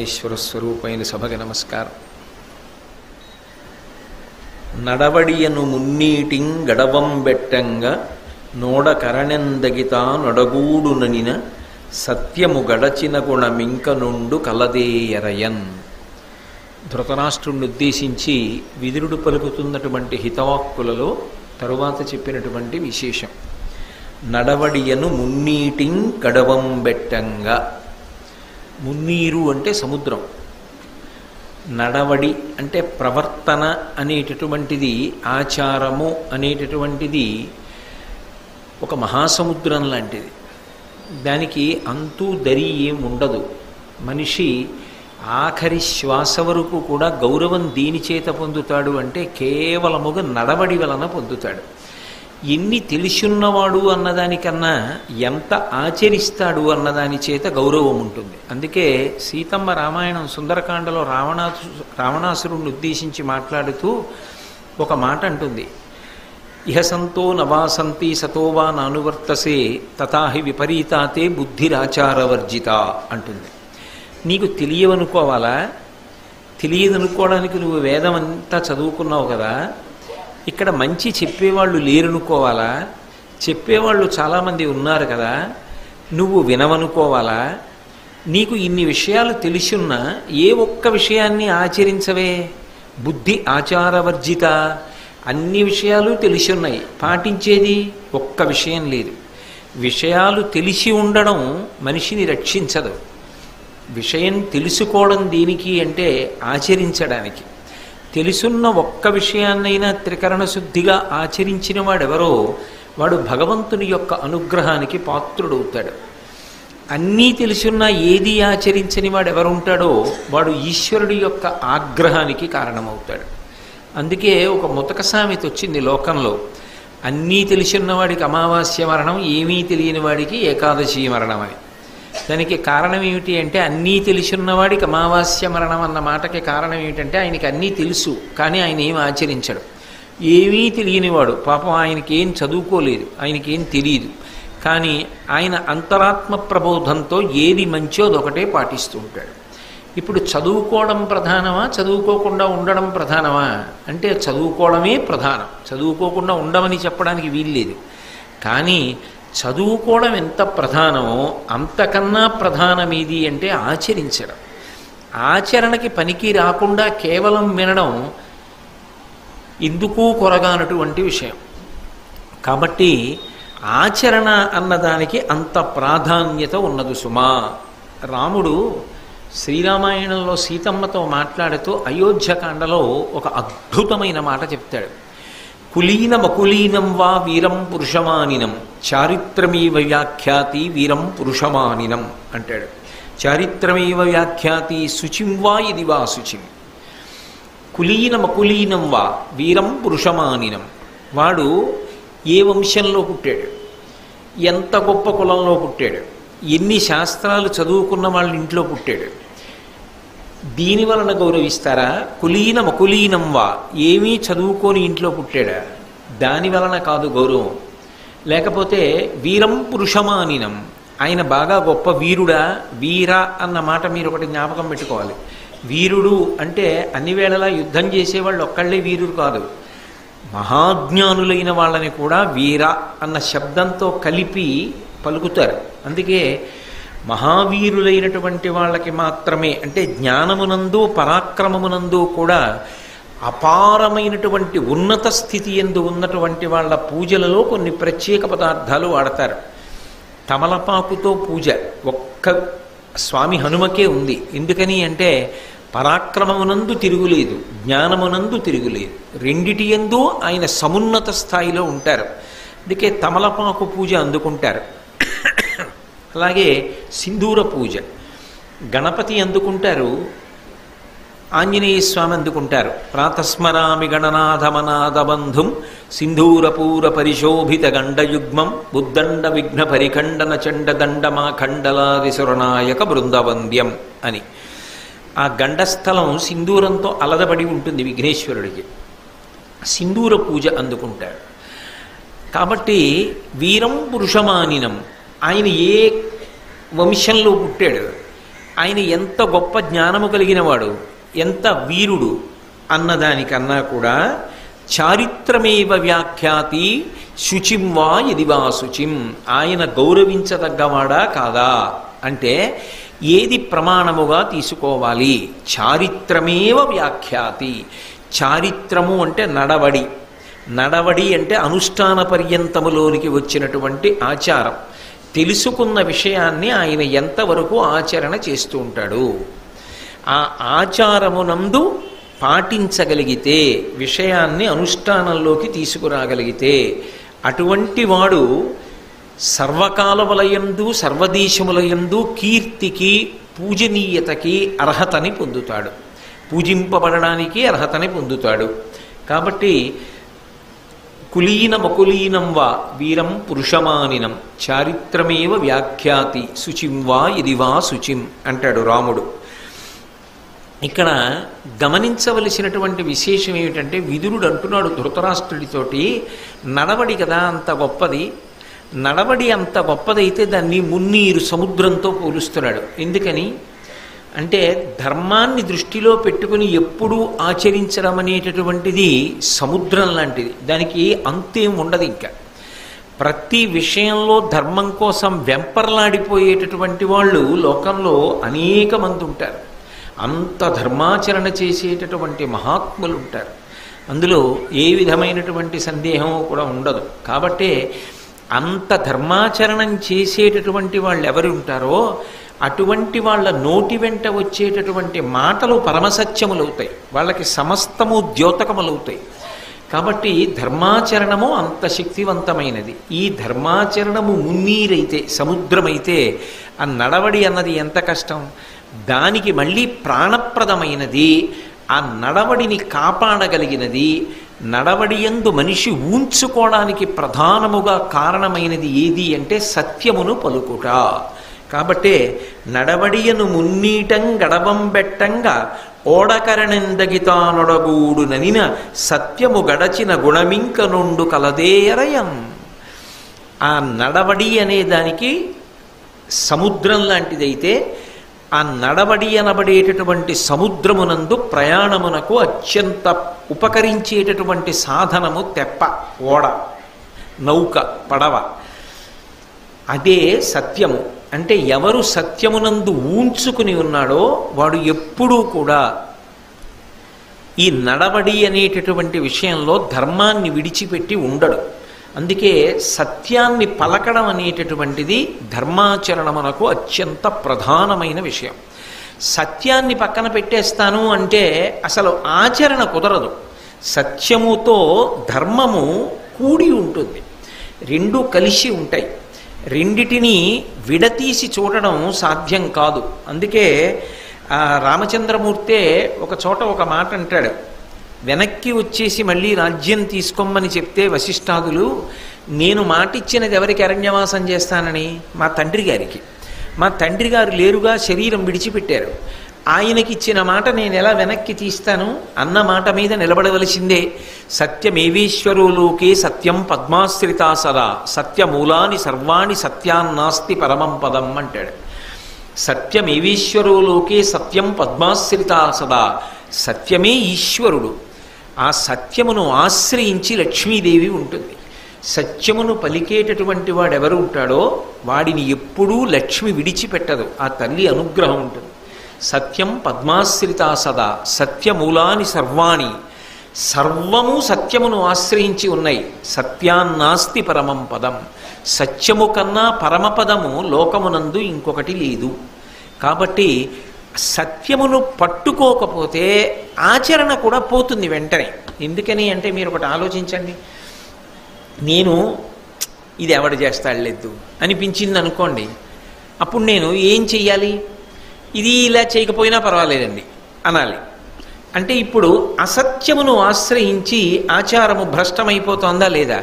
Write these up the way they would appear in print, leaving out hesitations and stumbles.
పరమేశ్వర స్వరూపైన సభకి నమస్కారం. నడవడియను మున్నీటిం గడవం బెట్టంగా నోడ కరణెందగితా నొడగూడుననిన సత్యము గడచిన గుణమింక నుండు కలదేయరయన్. ధృతరాష్ట్రుణ్ణి ఉద్దేశించి విదురుడు పలుకుతున్నటువంటి హితవాక్కులలో తరువాత చెప్పినటువంటి విశేషం. నడవడియను మున్నీటిం గడవం బెట్టంగా. మున్నీరు అంటే సముద్రం, నడవడి అంటే ప్రవర్తన అనేటటువంటిది, ఆచారము అనేటటువంటిది ఒక మహాసముద్రం లాంటిది. దానికి అంతు దరి ఏం ఉండదు. మనిషి ఆఖరి శ్వాస వరకు కూడా గౌరవం దేని చేత పొందుతాడు అంటే కేవలముగా నడవడి వలన పొందుతాడు. ఎన్ని తెలిసున్నవాడు అన్నదానికన్నా ఎంత ఆచరిస్తాడు అన్నదాని చేత గౌరవం ఉంటుంది. అందుకే సీతమ్మ రామాయణం సుందరకాండలో రావణాసురుణ్ణి ఉద్దేశించి మాట్లాడుతూ ఒక మాట అంటుంది. ఇహ సంతో నవాసంతి సతోవా నానువర్తసే తథాహి విపరీతాతే బుద్ధిరాచారవర్జిత అంటుంది. నీకు తెలియవనుకోవాలా? తెలియదనుకోవడానికి నువ్వు వేదం అంతా చదువుకున్నావు కదా. ఇక్కడ మంచి చెప్పేవాళ్ళు లేరనుకోవాలా? చెప్పేవాళ్ళు చాలామంది ఉన్నారు కదా, నువ్వు వినవనుకోవాలా? నీకు ఇన్ని విషయాలు తెలిసున్నా ఏ ఒక్క విషయాన్ని ఆచరించవే. బుద్ధి ఆచారవర్జిత. అన్ని విషయాలు తెలిసున్నాయి, పాటించేది ఒక్క విషయం లేదు. విషయాలు తెలిసి ఉండడం మనిషిని రక్షించదు. విషయం తెలుసుకోవడం దేనికి అంటే ఆచరించడానికి. తెలుసున్న ఒక్క విషయాన్నైనా త్రికరణ శుద్ధిగా ఆచరించిన వాడెవరో వాడు భగవంతుని యొక్క అనుగ్రహానికి పాత్రుడవుతాడు. అన్నీ తెలుసున్నా ఏది ఆచరించని వాడెవరుంటాడో వాడు ఈశ్వరుడి యొక్క ఆగ్రహానికి కారణమవుతాడు. అందుకే ఒక ముతక సామెత వచ్చింది లోకంలో. అన్నీ తెలిసిన్నవాడికి అమావాస్య మరణం, ఏమీ తెలియని వాడికి ఏకాదశి మరణం అని. దానికి కారణం ఏమిటి అంటే అన్నీ తెలిసిన్నవాడికి అమావాస్య మరణం అన్న మాటకి కారణం ఏమిటంటే ఆయనకి అన్నీ తెలుసు కానీ ఆయన ఏం ఆచరించడు. ఏమీ తెలియనివాడు పాపం, ఆయనకి ఏం చదువుకోలేదు, ఆయనకేం తెలియదు, కానీ ఆయన అంతరాత్మ ప్రబోధంతో ఏది మంచో అదొకటే పాటిస్తూ ఉంటాడు. ఇప్పుడు చదువుకోవడం ప్రధానమా, చదువుకోకుండా ఉండడం ప్రధానమా అంటే చదువుకోవడమే ప్రధానం. చదువుకోకుండా ఉండమని చెప్పడానికి వీల్లేదు. కానీ చదువుకోవడం ఎంత ప్రధానమో అంతకన్నా ప్రధానమేది అంటే ఆచరించడం. ఆచరణకి పనికి రాకుండా కేవలం వినడం ఎందుకు కొరగానటువంటి విషయం. కాబట్టి ఆచరణ అన్నదానికి అంత ప్రాధాన్యత ఉన్నది సుమా. రాముడు శ్రీరామాయణంలో సీతమ్మతో మాట్లాడుతూ అయోధ్యకాండలో ఒక అద్భుతమైన మాట చెప్తాడు. కులీనమకులీనం వా వీరం పురుషమానినం చారిత్రమీవ వ్యాఖ్యాతి వీరం పురుషమానినం అంటాడు. చారిత్రమీవ వ్యాఖ్యాతి శుచిం వా ఇది వా శుచిం. కులీనమకులీనం వా వీరం పురుషమానినం. వాడు ఏ వంశంలో పుట్టాడు, ఎంత గొప్ప కులంలో పుట్టాడు, ఎన్ని శాస్త్రాలు చదువుకున్న వాళ్ళ ఇంట్లో పుట్టాడు, దీని వలన గౌరవిస్తారా? కులీనమకులీనం వా, ఏమీ చదువుకొని ఇంట్లో పుట్టాడా, దాని వలన కాదు గౌరవం. లేకపోతే వీరం పురుషమానినం, ఆయన బాగా గొప్ప వీరుడా. వీర అన్న మాట మీరు ఒకటి జ్ఞాపకం పెట్టుకోవాలి. వీరుడు అంటే అన్ని వేళలా యుద్ధం చేసేవాళ్ళు ఒక్కళ్ళే వీరుడు కాదు. మహాజ్ఞానులైన వాళ్ళని కూడా వీర అన్న శబ్దంతో కలిపి పలుకుతారు. అందుకే మహావీరులైనటువంటి వాళ్ళకి మాత్రమే, అంటే జ్ఞానమునందు పరాక్రమమునందు కూడా అపారమైనటువంటి ఉన్నత స్థితి యందు ఉన్నటువంటి వాళ్ళ పూజలలో కొన్ని ప్రత్యేక పదార్థాలు వాడతారు. తమలపాకుతో పూజ ఒక్క స్వామి హనుమకే ఉంది. ఎందుకని అంటే పరాక్రమమునందు తిరుగులేదు, జ్ఞానమునందు తిరుగులేదు, రెండిటి యందు ఆయన సమున్నత స్థాయిలో ఉంటారు. అందుకే తమలపాకు పూజ అందుకుంటారు. అలాగే సింధూర పూజ, గణపతి అందుకుంటారు, ఆంజనేయ స్వామి అందుకుంటారు. ప్రాతస్మరామి గణనాథమనాథబంధుం సింధూరపూర పరిశోభిత గండయుగ్మం బుద్దండ విఘ్న పరిఖండన చండ దండమాఖండలాదిసురనాయక బృందవంద్యం అని. ఆ గండస్థలం సింధూరంతో అలదబడి ఉంటుంది విఘ్నేశ్వరుడికి. సింధూర పూజ అందుకుంటారు. కాబట్టి వీరం పురుషమానినం, ఆయన ఏ వంశంలో పుట్టాడు, ఆయన ఎంత గొప్ప జ్ఞానము కలిగినవాడు, ఎంత వీరుడు అన్నదానికన్నా కూడా చారిత్రమేవ వ్యాఖ్యాతి శుచిం వా యది వా శుచిం, ఆయన గౌరవించదగ్గవాడా కాదా అంటే ఏది ప్రమాణముగా తీసుకోవాలి? చారిత్రమేవ వ్యాఖ్యాతి. చారిత్రము అంటే నడవడి, నడవడి అంటే అనుష్ఠాన పర్యంతములోనికి వచ్చినటువంటి ఆచారం. తెలుసుకున్న విషయాన్ని ఆయన ఎంతవరకు ఆచరణ చేస్తూ ఉంటాడు, ఆ ఆచారమునందు పాటించగలిగితే, విషయాన్ని అనుష్ఠానంలోకి తీసుకురాగలిగితే అటువంటి వాడు సర్వకాలములయందు సర్వదేశములయందు కీర్తికి పూజనీయతకి అర్హతని పొందుతాడు, పూజింపబడడానికి అర్హతని పొందుతాడు. కాబట్టి కులీనమకులీనం వా వీరం పురుషమానినం చారిత్రమేవ వ్యాఖ్యాతి శుచిం వా యది వా శుచిం అంటాడు రాముడు. ఇక్కడ గమనించవలసినటువంటి విశేషం ఏమిటంటే, విదురుడు అంటున్నాడు ధృతరాష్ట్రుడితోటి, నడవడి కదా అంత గొప్పది, నడవడి అంత గొప్పదైతే దాన్ని మున్నీరు సముద్రంతో పోలుస్తున్నాడు. ఎందుకని అంటే ధర్మాన్ని దృష్టిలో పెట్టుకుని ఎప్పుడూ ఆచరించడం అనేటటువంటిది సముద్రం లాంటిది, దానికి అంతేం ఉండదు. ఇంకా ప్రతి విషయంలో ధర్మం కోసం వెంపర్లాడిపోయేటటువంటి వాళ్ళు లోకంలో అనేక మంది ఉంటారు. అంత ధర్మాచరణ చేసేటటువంటి మహాత్ములు ఉంటారు, అందులో ఏ విధమైనటువంటి సందేహం కూడా ఉండదు. కాబట్టే అంత ధర్మాచరణం చేసేటటువంటి వాళ్ళు ఎవరు ఉంటారో అటువంటి వాళ్ళ నోటి వెంట వచ్చేటటువంటి మాటలు పరమసత్యములవుతాయి, వాళ్ళకి సమస్తము ద్యోతకములవుతాయి. కాబట్టి ధర్మాచరణము అంత శక్తివంతమైనది. ఈ ధర్మాచరణము మున్నీరైతే, సముద్రమైతే, ఆ నడవడి అన్నది ఎంత కష్టం. దానికి మళ్ళీ ప్రాణప్రదమైనది, ఆ నడవడిని కాపాడగలిగినది, నడవడియందు మనిషి ఊంచుకోవడానికి ప్రధానముగా కారణమైనది ఏది అంటే సత్యమును పలుకుట. కాబట్టే నడవడియను మున్నీటం గడవం బెట్టంగా ఓడకరణెందగితానొడగూడు ననిన సత్యము గడచిన గుణమింక నుండు కలదేరయం. ఆ నడవడి అనే దానికి సముద్రం లాంటిదైతే, ఆ నడవడి అనబడేటటువంటి సముద్రమునందు ప్రయాణమునకు అత్యంత ఉపకరించేటటువంటి సాధనము తెప్ప, ఓడ, నౌక, పడవ. అదే సత్యము. అంటే ఎవరు సత్యమునందు ఊంచుకుని ఉన్నాడో వాడు ఎప్పుడూ కూడా ఈ నడవడి అనేటటువంటి విషయంలో ధర్మాన్ని విడిచిపెట్టి ఉండడు. అందుకే సత్యాన్ని పలకడం అనేటటువంటిది ధర్మాచరణమునకు అత్యంత ప్రధానమైన విషయం. సత్యాన్ని పక్కన పెట్టేస్తాను అంటే అసలు ఆచరణ కుదరదు. సత్యముతో ధర్మము కూడి ఉంటుంది, రెండూ కలిసి ఉంటాయి. రెండిటిని విడతీసి చూడడం సాధ్యం కాదు. అందుకే రామచంద్రమూర్తే ఒక చోట ఒక మాట అంటాడు, వెనక్కి వచ్చేసి మళ్ళీ రాజ్యం తీసుకోమని చెప్తే వశిష్ఠాదులు, నేను మాటిచ్చినది ఎవరికి అరణ్యవాసం చేస్తానని? మా తండ్రి గారికి. మా తండ్రి గారు లేరుగా, శరీరం విడిచిపెట్టారు. ఆయనకిచ్చిన మాట నేను ఎలా వెనక్కి తీస్తాను? అన్న మాట మీద నిలబడవలసిందే. సత్యమేవేశ్వరో లోకే సత్యం పద్మాశ్రితా సదా సత్యమూలాని సర్వాణి సత్యాన్నాస్తి పరమం పదం అంటాడు. సత్యమేవేశ్వరో లోకే సత్యం పద్మాశ్రితా సదా, సత్యమే ఈశ్వరుడు. ఆ సత్యమును ఆశ్రయించి లక్ష్మీదేవి ఉంటుంది. సత్యమును పలికేటటువంటి వాడెవరు ఉంటాడో వాడిని ఎప్పుడూ లక్ష్మి విడిచిపెట్టదు, ఆ తల్లి అనుగ్రహం ఉంటుంది. సత్యం పద్మాశ్రితా సదా సత్యమూలాని సర్వాణి, సర్వము సత్యమును ఆశ్రయించి ఉన్నాయి. సత్యాన్నాస్తి పరమం పదం, సత్యము కన్నా పరమపదము లోకమునందు ఇంకొకటి లేదు. కాబట్టి సత్యమును పట్టుకోకపోతే ఆచరణ కూడా పోతుంది వెంటనే. ఎందుకని అంటే మీరు ఒకటి ఆలోచించండి, నేను ఇది ఎవడు చేస్తాడలేదు అనిపించింది అనుకోండి, అప్పుడు నేను ఏం చెయ్యాలి? ఇది ఇలా చేయకపోయినా పర్వాలేదండి అనాలి. అంటే ఇప్పుడు అసత్యమును ఆశ్రయించి ఆచారము భ్రష్టమైపోతుందా లేదా?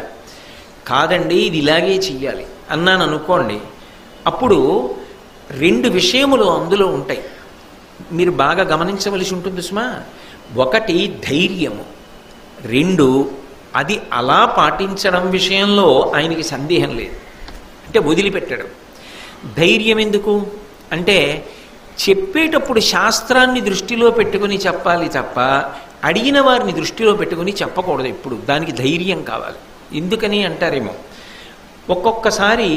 కాదండి ఇది ఇలాగే చెయ్యాలి అన్నాను అనుకోండి, అప్పుడు రెండు విషయములు అందులో ఉంటాయి, మీరు బాగా గమనించవలసి ఉంటుంది సుమా. ఒకటి ధైర్యము, రెండు అది అలా పాటించడం విషయంలో ఆయనకి సందేహం లేదు, అంటే వదిలిపెట్టడం. ధైర్యం ఎందుకు అంటే చెప్పేటప్పుడు శాస్త్రాన్ని దృష్టిలో పెట్టుకుని చెప్పాలి తప్ప అడిగిన వారిని దృష్టిలో పెట్టుకుని చెప్పకూడదు. ఎప్పుడు దానికి ధైర్యం కావాలి. ఎందుకని అంటారేమో, ఒక్కొక్కసారి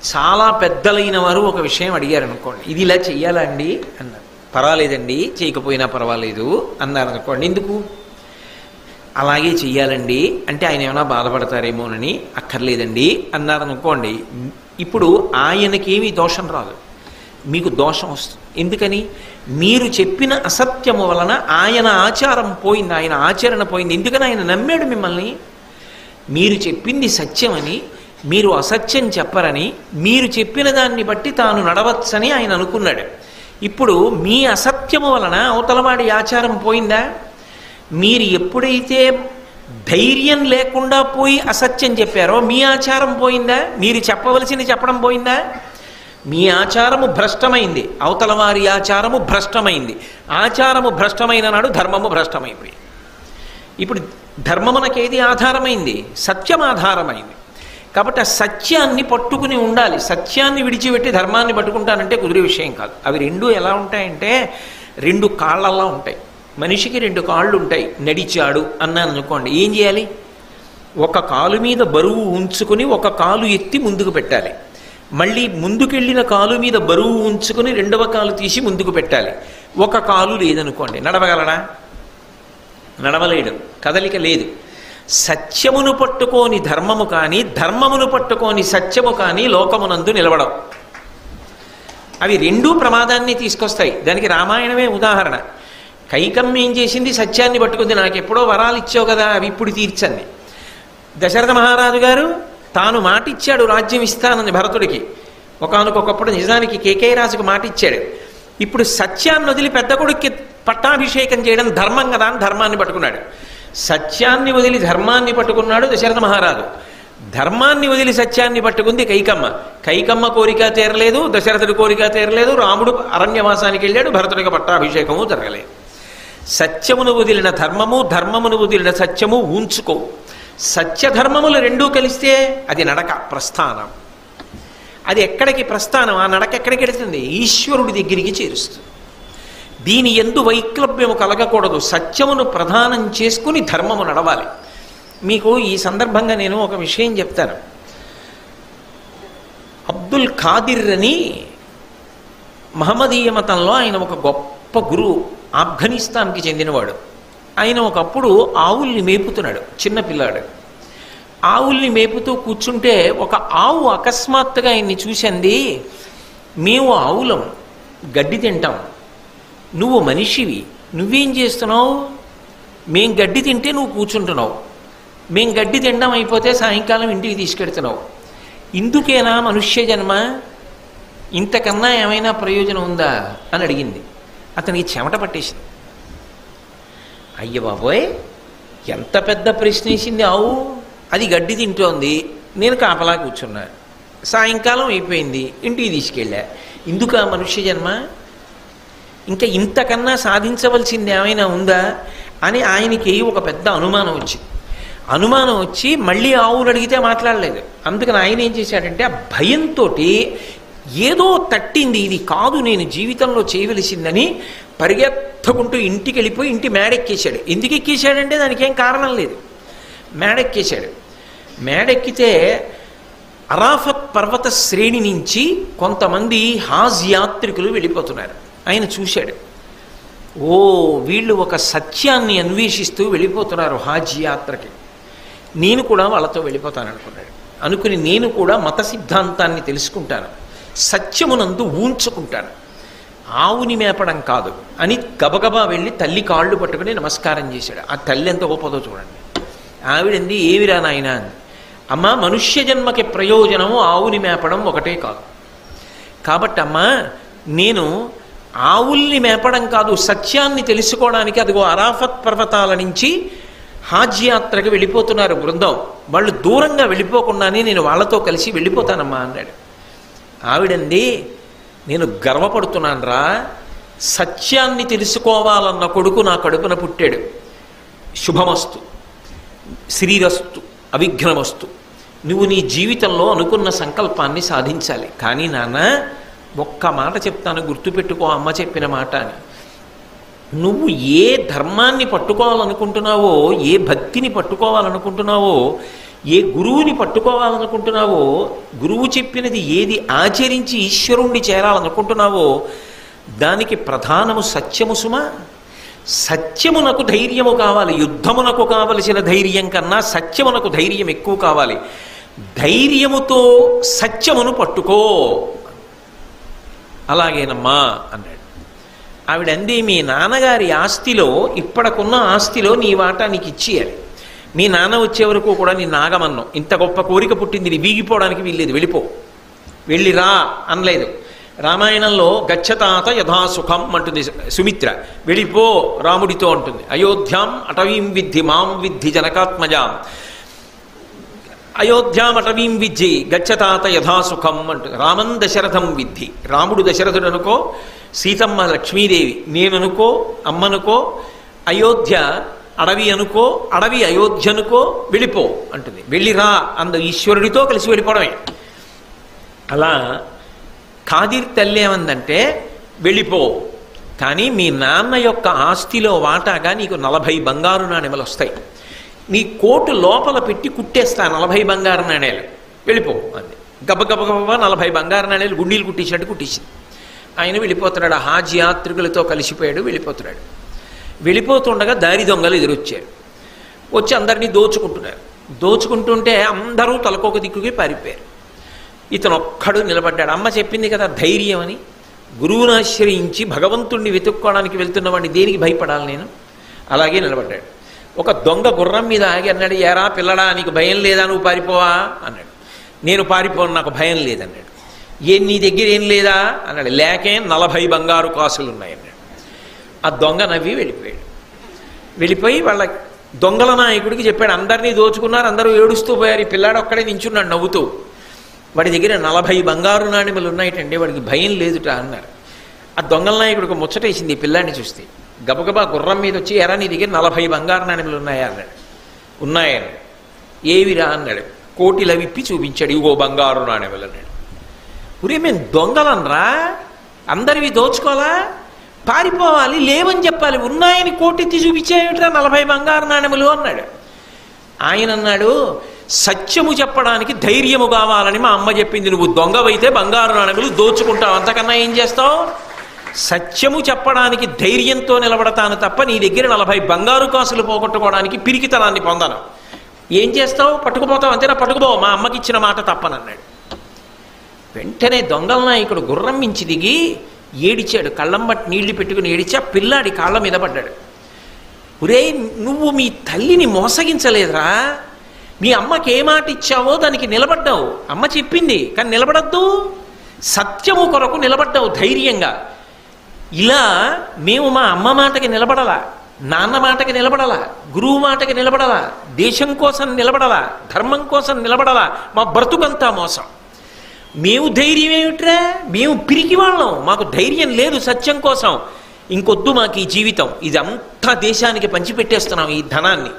చాలా పెద్దలైన వారు ఒక విషయం అడిగారనుకోండి, ఇది ఇలా చెయ్యాలా అండి అన్నారు. పర్వాలేదండి, చేయకపోయినా పర్వాలేదు అన్నారనుకోండి. ఎందుకు అలాగే చెయ్యాలండి అంటే ఆయన ఏమైనా బాధపడతారేమోనని, అక్కర్లేదండి అన్నారనుకోండి. ఇప్పుడు ఆయనకేమీ దోషం రాదు, మీకు దోషం వస్తుంది. ఎందుకని? మీరు చెప్పిన అసత్యము వలన ఆయన ఆచారం పోయింది, ఆయన ఆచరణ పోయింది. ఎందుకని? ఆయన నమ్మాడు మిమ్మల్ని. మీరు చెప్పింది సత్యమని, మీరు అసత్యం చెప్పరని, మీరు చెప్పిన దాన్ని బట్టి తాను నడవచ్చని ఆయన అనుకున్నాడు. ఇప్పుడు మీ అసత్యము వలన అవతలవాడి ఆచారం పోయిందా? మీరు ఎప్పుడైతే ధైర్యం లేకుండా పోయి అసత్యం చెప్పారో మీ ఆచారం పోయిందా? మీరు చెప్పవలసింది చెప్పడం పోయిందా? మీ ఆచారము భ్రష్టమైంది, అవతల వారి ఆచారము భ్రష్టమైంది. ఆచారము భ్రష్టమైన నాడు ధర్మము భ్రష్టమైపోయింది. ఇప్పుడు ధర్మమునకేది ఆధారమైంది? సత్యం ఆధారమైంది. కాబట్టి ఆ సత్యాన్ని పట్టుకుని ఉండాలి. సత్యాన్ని విడిచిపెట్టి ధర్మాన్ని పట్టుకుంటానంటే కుదిరే విషయం కాదు. అవి రెండు ఎలా ఉంటాయంటే రెండు కాళ్ళలా ఉంటాయి. మనిషికి రెండు కాళ్ళు ఉంటాయి. నడిచాడు అన్నాను అనుకోండి, ఏం చేయాలి? ఒక కాలు మీద బరువు ఉంచుకుని ఒక కాలు ఎత్తి ముందుకు పెట్టాలి. మళ్ళీ ముందుకెళ్ళిన కాలు మీద బరువు ఉంచుకుని రెండవ కాలు తీసి ముందుకు పెట్టాలి. ఒక కాలు లేదనుకోండి, నడవగలడా? నడవలేడు, కదలిక లేదు. సత్యమును పట్టుకోని ధర్మము కానీ, ధర్మమును పట్టుకోని సత్యము కానీ లోకమునందు నిలవడం. అవి రెండూ ప్రమాదాన్ని తీసుకొస్తాయి. దానికి రామాయణమే ఉదాహరణ. కైకమ్మ ఏం చేసింది? సత్యాన్ని పట్టుకుంది. నాకు ఎప్పుడో వరాలు ఇచ్చావు కదా, అవి ఇప్పుడు తీర్చండి. దశరథ మహారాజు గారు తాను మాటిచ్చాడు రాజ్యం ఇస్తానని భరతుడికి. ఒకానొకప్పుడు నిజానికి కేకేయరాజుకు మాటిచ్చాడు. ఇప్పుడు సత్యాన్ని వదిలి పెద్ద కొడుక్కి పట్టాభిషేకం చేయడం ధర్మం కదా అని ధర్మాన్ని పట్టుకున్నాడు. సత్యాన్ని వదిలి ధర్మాన్ని పట్టుకున్నాడు దశరథ మహారాజు. ధర్మాన్ని వదిలి సత్యాన్ని పట్టుకుంది కైకమ్మ. కైకమ్మ కోరిక తీరలేదు, దశరథుడి కోరిక తీరలేదు. రాముడు అరణ్యవాసానికి వెళ్ళాడు, భరతుడికి పట్టాభిషేకము జరగలేదు. సత్యమును వదిలిన ధర్మము, ధర్మమును వదిలిన సత్యము ఉంచుకో. సత్యధర్మములు రెండూ కలిస్తే అది నడక, ప్రస్థానం. అది ఎక్కడికి ప్రస్థానం? ఆ నడక ఎక్కడికి వెళుతుంది? ఈశ్వరుడి దగ్గరికి చేరుస్తుంది. దీని యందు వైక్లభ్యము కలగకూడదు. సత్యమును ప్రధానం చేసుకుని ధర్మము నడవాలి. మీకు ఈ సందర్భంగా నేను ఒక విషయం చెప్తాను. అబ్దుల్ ఖాదిర్ అని మహమ్మదీయ మతంలో ఆయన ఒక గొప్ప గురువు, ఆఫ్ఘనిస్తాన్కి చెందినవాడు. ఆయన ఒకప్పుడు ఆవుల్ని మేపుతున్నాడు, చిన్నపిల్లాడు. ఆవుల్ని మేపుతూ కూర్చుంటే ఒక ఆవు అకస్మాత్తుగా ఆయన్ని చూసింది. మేము ఆవులం, గడ్డి తింటాం, నువ్వు మనిషివి, నువ్వేం చేస్తున్నావు? మేం గడ్డి తింటే నువ్వు కూర్చుంటున్నావు, మేం గడ్డి తినడం అయిపోతే సాయంకాలం ఇంటికి తీసుకెడుతున్నావు. ఇందుకేనా మనుష్య జన్మ? ఇంతకన్నా ఏమైనా ప్రయోజనం ఉందా అని అడిగింది. అతనికి చెమట పట్టేసింది. అయ్య బాబోయ్, ఎంత పెద్ద ప్రశ్న వేసింది ఆవు. అది గడ్డి తింటోంది, నేను కాపలా కూర్చున్నా, సాయంకాలం అయిపోయింది, ఇంటికి తీసుకెళ్ళా. ఇందుకా మనుష్య జన్మ? ఇంకా ఇంతకన్నా సాధించవలసింది ఏమైనా ఉందా అని ఆయనకి ఒక పెద్ద అనుమానం వచ్చి మళ్ళీ ఆవును అడిగితే మాట్లాడలేదు. అందుకని ఆయన ఏం చేశాడంటే ఆ భయంతో ఏదో తట్టింది, ఇది కాదు నేను జీవితంలో చేయవలసిందని పరిగెత్తుకుంటూ ఇంటికి వెళ్ళిపోయి ఇంటి మేడెక్కేశాడు. ఎందుకు ఎక్కేశాడంటే దానికి ఏం కారణం లేదు, మేడెక్కేశాడు. మేడెక్కితే అరాఫత్ పర్వత శ్రేణి నుంచి కొంతమంది హాజ్ యాత్రికులు వెళ్ళిపోతున్నారు. ఆయన చూశాడు, ఓ వీళ్ళు ఒక సత్యాన్ని అన్వేషిస్తూ వెళ్ళిపోతున్నారు హాజ్ యాత్రకి, నేను కూడా వాళ్ళతో వెళ్ళిపోతాను అనుకున్నాడు. అనుకుని నేను కూడా మత సిద్ధాంతాన్ని తెలుసుకుంటాను, సత్యమునందు ఊంచుకుంటాను, ఆవుని మేపడం కాదు అని గబగబా వెళ్ళి తల్లి కాళ్ళు పట్టుకుని నమస్కారం చేశాడు. ఆ తల్లి ఎంత గొప్పదో చూడండి. ఆవిడంది, ఏమిరా నాయనా అని. అమ్మా, మనుష్య జన్మకి ప్రయోజనము ఆవుని మేపడం ఒకటే కాదు. కాబట్టి అమ్మా, నేను ఆవుల్ని మేపడం కాదు, సత్యాన్ని తెలుసుకోవడానికి అదిగో అరాఫత్ పర్వతాల నుంచి హాజ్ యాత్రకు వెళ్ళిపోతున్నారు బృందం, వాళ్ళు దూరంగా వెళ్ళిపోకుండానే నేను వాళ్ళతో కలిసి వెళ్ళిపోతానమ్మా అన్నాడు. ఆవిడంది, నేను గర్వపడుతున్నాను రా, సత్యాన్ని తెలుసుకోవాలన్న కొడుకు నా కడుపున పుట్టాడు. శుభమస్తు, శ్రీరస్తు, అవిఘ్నమస్తు. నువ్వు నీ జీవితంలో అనుకున్న సంకల్పాన్ని సాధించాలి. కానీ నాన్న, ఒక్క మాట చెప్తాను, గుర్తుపెట్టుకో అమ్మ చెప్పిన మాట అని. నువ్వు ఏ ధర్మాన్ని పట్టుకోవాలనుకుంటున్నావో, ఏ భక్తిని పట్టుకోవాలనుకుంటున్నావో, ఏ గురువుని పట్టుకోవాలనుకుంటున్నావో, గురువు చెప్పినది ఏది ఆచరించి ఈశ్వరుణ్ణి చేరాలనుకుంటున్నావో దానికి ప్రధానము సత్యము సుమా. సత్యమునకు ధైర్యము కావాలి. యుద్ధమునకు కావలసిన ధైర్యం కన్నా సత్యమునకు ధైర్యం ఎక్కువ కావాలి. ధైర్యముతో సత్యమును పట్టుకో. అలాగేనమ్మా అన్నాడు. ఆవిడ అంది, మీ నాన్నగారి ఆస్తిలో, ఇప్పటికున్న ఆస్తిలో నీ వాటా నీకు ఇచ్చేయాలి. మీ నాన్న వచ్చే వరకు కూడా నీ నాగమన్నం. ఇంత గొప్ప కోరిక పుట్టింది, నీ వీగిపోవడానికి వీల్లేదు, వెళ్ళిపో, వెళ్ళిరా అనలేదు. రామాయణంలో గచ్చతాత యథాసుఖం అంటుంది సుమిత్ర, వెళ్ళిపో రాముడితో అంటుంది. అయోధ్యాం అటవీం విద్ధి మాం విద్ధి జనకాత్మజాం, అయోధ్యాం అటవీం విద్ధి గచ్చతాత యథాసుఖం అంటుంది. రామం దశరథం విద్ధి, రాముడు దశరథుడు అనుకో, సీతమ్మ లక్ష్మీదేవి నేననుకో, అమ్మనుకో, అయోధ్య అడవి అనుకో, అడవి అయోధ్య అనుకో, వెళ్ళిపో అంటుంది. వెళ్ళిరా అంద ఈశ్వరుడితో కలిసి వెళ్ళిపోవడమే. అలా ఖాదీర్ తల్లి ఏమందంటే, వెళ్ళిపో, కానీ మీ నాన్న యొక్క ఆస్తిలో వాటాగా నీకు 40 బంగారు నాణెములు వస్తాయి. నీ కోటు లోపల పెట్టి కుట్టేస్తా 40 బంగారు నాణేలు, వెళ్ళిపో అంది. గబగబగబ 40 బంగారు నాణేలు గుండీలు కుట్టేసినట్టు కుట్టేసింది. ఆయన వెళ్ళిపోతున్నాడు. హాజ్ యాత్రికులతో కలిసిపోయాడు, వెళ్ళిపోతున్నాడు. వెళ్ళిపోతుండగా దారి దొంగలు ఎదురొచ్చారు. వచ్చి అందరినీ దోచుకుంటున్నారు. దోచుకుంటుంటే అందరూ తలకొక దిక్కుకి పారిపోయారు. ఇతను ఒక్కడు నిలబడ్డాడు. అమ్మ చెప్పింది కదా ధైర్యం అని. గురువును ఆశ్రయించి భగవంతుణ్ణి వెతుక్కోవడానికి వెళ్తున్న వాడిని దేనికి భయపడాలి నేను? అలాగే నిలబడ్డాడు. ఒక దొంగ గుర్రం మీద ఆగి అన్నాడు, ఏరా పిల్లడా, నీకు భయం లేదా, నువ్వు పారిపోవా అన్నాడు. నేను పారిపోను, నాకు భయం లేదన్నాడు. నీ దగ్గర ఏం లేదా అన్నాడు. లేకే 40 బంగారు కాసులు ఉన్నాయన్నాడు. ఆ దొంగ నవ్వి వెళ్ళిపోయాడు. వెళ్ళిపోయి వాళ్ళ దొంగల నాయకుడికి చెప్పాడు, అందరినీ దోచుకున్నారు, అందరూ ఏడుస్తూ పోయారు, ఈ పిల్లాడు ఒక్కడే నించున్నాడు నవ్వుతూ, వాడి దగ్గర 40 బంగారు నాణెములు ఉన్నాయటండి, వాడికి భయం లేదుట అన్నారు. ఆ దొంగల నాయకుడికి ముచ్చటేసింది ఈ పిల్లాడిని చూస్తే. గబగబా గుర్రం మీద వచ్చి, ఎరా నీ దగ్గర 40 బంగారు నాణెములు ఉన్నాయా అన్నాడు. ఉన్నాయన్నాడు. ఏవిరా అన్నాడు. కోటిల విప్పి చూపించాడు. ఇగో బంగారు నాణెములు అన్నాడు. ఉరే మేము దొంగలనరా, అందరివి దోచుకోవాలా, పారిపోవాలి, లేవని చెప్పాలి, ఉన్నాయని కోటెత్తి చూపించేవిట్రా 40 బంగారు నాణెములు అన్నాడు. ఆయన అన్నాడు, సత్యము చెప్పడానికి ధైర్యము కావాలని మా అమ్మ చెప్పింది. నువ్వు దొంగవైతే బంగారు నాణెములు దోచుకుంటావు, అంతకన్నా ఏం చేస్తావు? సత్యము చెప్పడానికి ధైర్యంతో నిలబడతాను తప్ప నీ దగ్గర 40 బంగారు కాసులు పోగొట్టుకోవడానికి పిరికితనాన్ని పొందను. ఏం చేస్తావు? పట్టుకుపోతావు అంతేనా? పట్టుకుపో, మా అమ్మకి ఇచ్చిన మాట తప్పనన్నాడు. వెంటనే దొంగల నాయకుడు గుర్రం మించి దిగి ఏడిచాడు. కళ్ళం బట్టి నీళ్లు పెట్టుకుని ఏడిచా. పిల్లాడి కాళ్ళ మీద పడ్డాడు. ఒరే, నువ్వు మీ తల్లిని మోసగించలేదురా, మీ అమ్మకి ఏ మాట ఇచ్చావో దానికి నిలబడ్డావు. అమ్మ చెప్పింది కానీ నిలబడద్దు, సత్యము కొరకు నిలబడ్డావు ధైర్యంగా. ఇలా మేము మా అమ్మ మాటకి నిలబడాలా, నాన్న మాటకి నిలబడాలా, గురువు మాటకి నిలబడాలా, దేశం కోసం నిలబడాలా, ధర్మం కోసం నిలబడాలా, మా బ్రతుకంతా మోసం. మేము ధైర్యం ఏమిట్రా, మేము పిరికి వాళ్ళం, మాకు ధైర్యం లేదు సత్యం కోసం. ఇంకొద్దు మాకు ఈ జీవితం, ఇదంతా దేశానికి పంచిపెట్టేస్తున్నాం ఈ ధనాన్ని.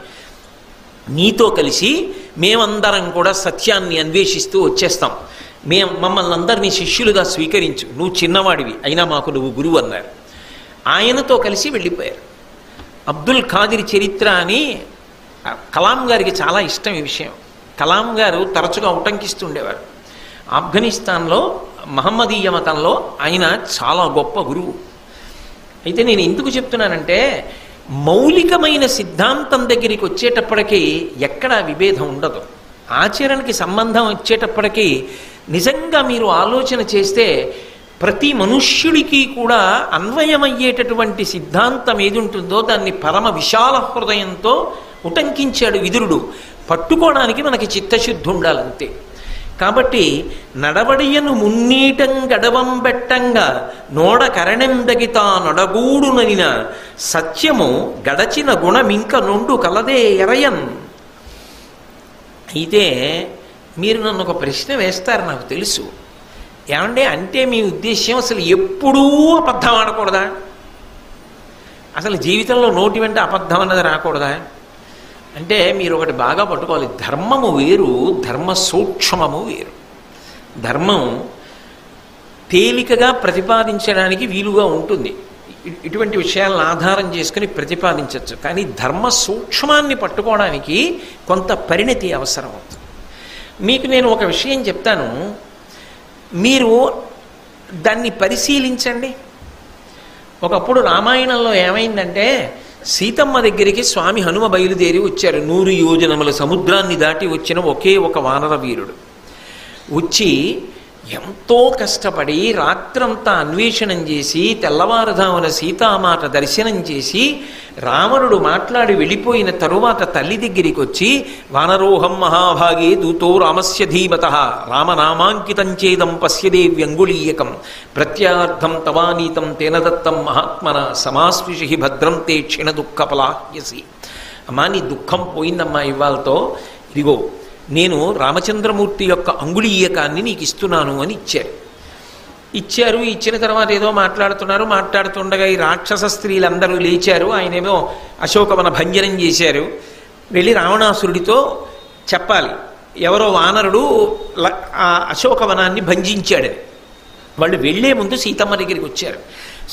నీతో కలిసి మేమందరం కూడా సత్యాన్ని అన్వేషిస్తూ వచ్చేస్తాం. మమ్మల్ని అందరినీ శిష్యులుగా స్వీకరించు, నువ్వు చిన్నవాడివి అయినా మాకు నువ్వు గురువు అన్నారు. ఆయనతో కలిసి వెళ్ళిపోయారు. అబ్దుల్ ఖాదిర్ చరిత్ర అని కలాం గారికి చాలా ఇష్టం ఈ విషయం. కలాం గారు తరచుగా ఉటంకిస్తుండేవారు. ఆఫ్ఘనిస్తాన్లో మహమ్మదీయ మతంలో ఆయన చాలా గొప్ప గురువు. అయితే నేను ఎందుకు చెప్తున్నానంటే, మౌలికమైన సిద్ధాంతం దగ్గరికి వచ్చేటప్పటికీ ఎక్కడా విభేదం ఉండదు. ఆచరణకి సంబంధం వచ్చేటప్పటికీ నిజంగా మీరు ఆలోచన చేస్తే ప్రతి మనుష్యుడికి కూడా అన్వయమయ్యేటటువంటి సిద్ధాంతం ఏది ఉంటుందో దాన్ని పరమ విశాల హృదయంతో ఉటంకించాడు విదురుడు. పట్టుకోవడానికి మనకి చిత్తశుద్ధి ఉండాలంతే. కాబట్టి నడవడియను మున్నీటం గడవం బెట్టంగా నోడ కరణెందగితా నొడగూడుననిన సత్యము గడచిన గుణమింక నుండు కలదే ఎరయన్. అయితే మీరు నన్ను ఒక ప్రశ్న వేస్తారు, నాకు తెలుసు. ఏమంటే అంటే మీ ఉద్దేశ్యం అసలు ఎప్పుడూ అబద్ధం ఆడకూడదా? అసలు జీవితంలో నోటి వెంట అబద్ధం అన్నది రాకూడదా? అంటే మీరు ఒకటి బాగా పట్టుకోవాలి, ధర్మము వేరు, ధర్మ సూక్ష్మము వేరు. ధర్మం తేలికగా ప్రతిపాదించడానికి వీలుగా ఉంటుంది. ఇటువంటి విషయాలను ఆధారం చేసుకుని ప్రతిపాదించవచ్చు. కానీ ధర్మ సూక్ష్మాన్ని పట్టుకోవడానికి కొంత పరిణతి అవసరం అవుతుంది. మీకు నేను ఒక విషయం చెప్తాను, మీరు దాన్ని పరిశీలించండి. ఒకప్పుడు రామాయణంలో ఏమైందంటే, సీతమ్మ దగ్గరికి స్వామి హనుమ బయలుదేరి వచ్చారు. 100 యోజనముల సముద్రాన్ని దాటి వచ్చిన ఒకే ఒక వానర వీరుడు వచ్చి ఎంతో కష్టపడి రాత్రంతా అన్వేషణం చేసి తెల్లవారుధామున సీతామాత దర్శనం చేసి రావణుడు మాట్లాడి వెళ్ళిపోయిన తరువాత తల్లి దగ్గరికి వచ్చి, వానరోహం మహాభాగే దూతో రామస్య ధీమతః రామనామాంకితం చేదం పశ్యదేవ్యంగుళీయకం ప్రత్యార్థం తవానీతం తేన దత్తం మహాత్మన సమాస్పృశి భద్రం తే క్షీణ దుఃఖపలాహ్యసి. అమ్మా, నీ దుఃఖం పోయిందమ్మా ఇవాళతో, ఇదిగో నేను రామచంద్రమూర్తి యొక్క అంగుళీయకాన్ని నీకు ఇస్తున్నాను అని ఇచ్చారు. ఇచ్చిన తర్వాత ఏదో మాట్లాడుతుండగా ఈ రాక్షస స్త్రీలందరూ లేచారు. ఆయనేమో అశోకవన భంజనం చేశారు. వెళ్ళి రావణాసురుడితో చెప్పాలి, ఎవరో వానరుడు ఆ అశోకవనాన్ని భంజించాడని. వాళ్ళు వెళ్లే ముందు సీతమ్మ దగ్గరికి వచ్చారు.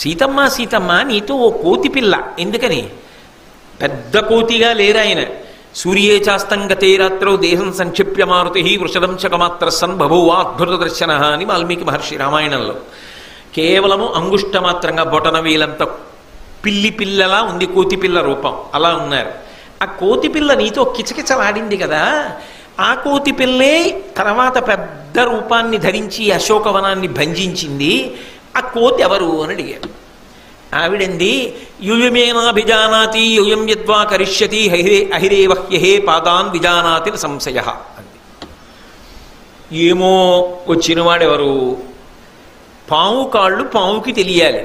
సీతమ్మ నీతో ఓ కోతి పిల్ల, ఎందుకని? పెద్ద కోతిగా లేరు ఆయన. సూర్యే చాస్తంగతే రాత్రో దేహం సంక్షిప్య మారుతి వృషదం శకమాత్ర సన్ బభూవా అద్భుత దర్శన అని వాల్మీకి మహర్షి రామాయణంలో. కేవలము అంగుష్ట మాత్రంగా బొటన వేలంత పిల్లలా ఉంది కోతి పిల్ల రూపం, అలా ఉన్నారు. ఆ కోతి పిల్ల నీతో కిచకిచలాడింది కదా, ఆ కోతి పిల్లే తర్వాత పెద్ద రూపాన్ని ధరించి అశోకవనాన్ని భంజించింది. ఆ కోతి ఎవరు అని అడిగారు. ఆవిడంది, యూయమేనాభిజానాతి యూయం యద్వా కరిష్యతి అహిరేవహ్యహే పాదాన్ విజానాతి సంశయ అంది. ఏమో వచ్చినవాడెవరు? పాము కాళ్ళు పాముకి తెలియాలి,